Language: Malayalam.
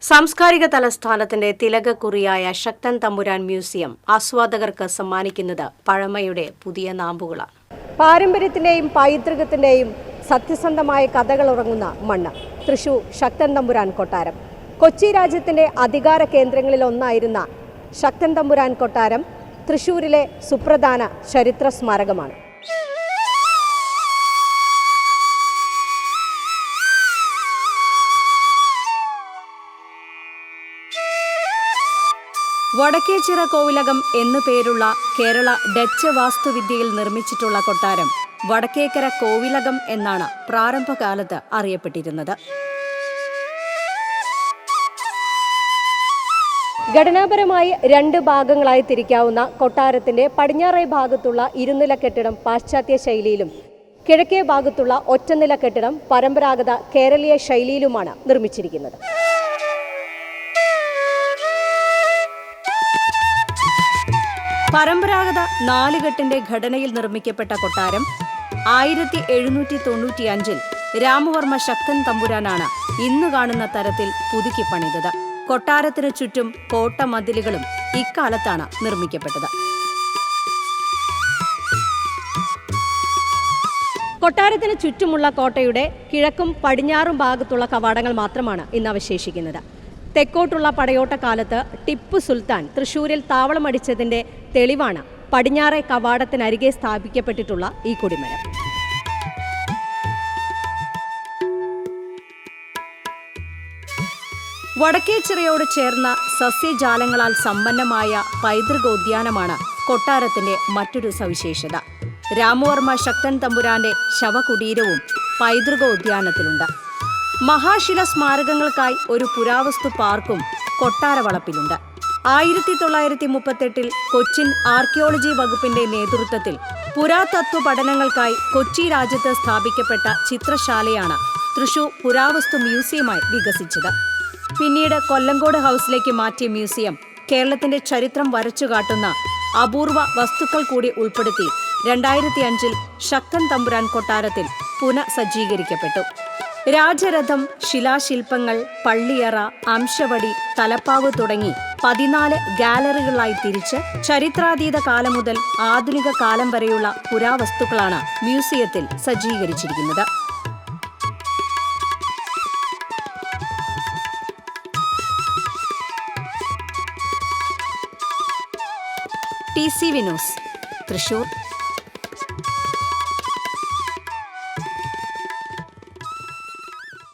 സാംസ്കാരിക തലസ്ഥാനത്തിന്റെ തിലകക്കുറിയായ ശക്തൻ തമ്പുരാൻ മ്യൂസിയം ആസ്വാദകർക്ക് സമ്മാനിക്കുന്നത് പഴമയുടെ പുതിയ നാമ്പുകളാണ്. പാരമ്പര്യത്തിന്റെയും പൈതൃകത്തിന്റെയും സത്യസന്ധമായ കഥകൾ ഉറങ്ങുന്ന മണ്ണ് തൃശൂർ ശക്തൻ തമ്പുരാൻ കൊട്ടാരം. കൊച്ചി രാജ്യത്തിന്റെ അധികാര കേന്ദ്രങ്ങളിൽ ഒന്നായിരുന്ന ശക്തൻ തമ്പുരാൻ കൊട്ടാരം തൃശൂരിലെ സുപ്രധാന ചരിത്ര സ്മാരകമാണ്. വടക്കേച്ചിറ കോവിലകം എന്നു പേരുള്ള കേരള ഡച്ച് വാസ്തുവിദ്യയിൽ നിർമ്മിച്ചിട്ടുള്ള കൊട്ടാരം വടക്കേക്കര കോവിലകം എന്നാണ് പ്രാരംഭകാലത്ത് അറിയപ്പെട്ടിരുന്നത്. ഘടനാപരമായി രണ്ട് ഭാഗങ്ങളായി തിരിക്കാവുന്ന കൊട്ടാരത്തിന്റെ പടിഞ്ഞാറേ ഭാഗത്തുള്ള ഇരുനില കെട്ടിടം പാശ്ചാത്യ ശൈലിയിലും കിഴക്കേ ഭാഗത്തുള്ള ഒറ്റനില കെട്ടിടം പരമ്പരാഗത കേരളീയ ശൈലിയിലുമാണ് നിർമ്മിച്ചിരിക്കുന്നത്. പരമ്പരാഗത നാലുകെട്ടിന്റെ ഘടനയിൽ നിർമ്മിക്കപ്പെട്ട കൊട്ടാരം 1795 രാമവർമ്മ ശക്തൻ തമ്പുരാനാണ് ഇന്നു കാണുന്ന തരത്തിൽ പുതുക്കി പണിതത്. കൊട്ടാരത്തിനു ചുറ്റും കോട്ടമതിലുകളും ഇക്കാലത്താണ് നിർമ്മിക്കപ്പെട്ടത്. കൊട്ടാരത്തിന് ചുറ്റുമുള്ള കോട്ടയുടെ കിഴക്കും പടിഞ്ഞാറും ഭാഗത്തുള്ള കവാടങ്ങൾ മാത്രമാണ് ഇന്ന് അവശേഷിക്കുന്നത്. തെക്കോട്ടുള്ള പടയോട്ടക്കാലത്ത് ടിപ്പു സുൽത്താൻ തൃശൂരിൽ താവളമടിച്ചതിന്റെ തെളിവാണ് പടിഞ്ഞാറേ കവാടത്തിനരികെ സ്ഥാപിക്കപ്പെട്ടിട്ടുള്ള ഈ കൊടിമരം. വടക്കേച്ചിറയോട് ചേർന്ന സസ്യജാലങ്ങളാൽ സമ്പന്നമായ പൈതൃകോദ്യാനമാണ് കൊട്ടാരത്തിന്റെ മറ്റൊരു സവിശേഷത. രാമവർമ്മ ശക്തൻ തമ്പുരാന്റെ ശവകുടീരവും പൈതൃകോദ്യാനത്തിലുണ്ട്. മഹാശില സ്മാരകങ്ങൾക്കായി ഒരു പുരാവസ്തു പാർക്കും കൊട്ടാരവളപ്പിലുണ്ട്. 1938 കൊച്ചിൻ ആർക്കിയോളജി വകുപ്പിന്റെ നേതൃത്വത്തിൽ പുരാതത്വ പഠനങ്ങൾക്കായി കൊച്ചി രാജ്യത്ത് സ്ഥാപിക്കപ്പെട്ട ചിത്രശാലയാണ് തൃശൂർ പുരാവസ്തു മ്യൂസിയമായി വികസിച്ചത്. പിന്നീട് കൊല്ലങ്കോട് ഹൗസിലേക്ക് മാറ്റിയ മ്യൂസിയം കേരളത്തിന്റെ ചരിത്രം വരച്ചുകാട്ടുന്ന അപൂർവ വസ്തുക്കൾ കൂടി ഉൾപ്പെടുത്തി 2005 ശക്തൻ തമ്പുരാൻ കൊട്ടാരത്തിൽ പുനഃസജ്ജീകരിക്കപ്പെട്ടു. രാജരഥം, ശിലാശില്പങ്ങൾ, പള്ളിയറ, അംശവടി, തലപ്പാവ് തുടങ്ങി 14 ഗാലറികളായി തിരിച്ച് ചരിത്രാതീത കാലം മുതൽ ആധുനിക കാലം വരെയുള്ള പുരാവസ്തുക്കളാണ് മ്യൂസിയത്തിൽ സജ്ജീകരിച്ചിരിക്കുന്നത്. TCV news, Thrissur.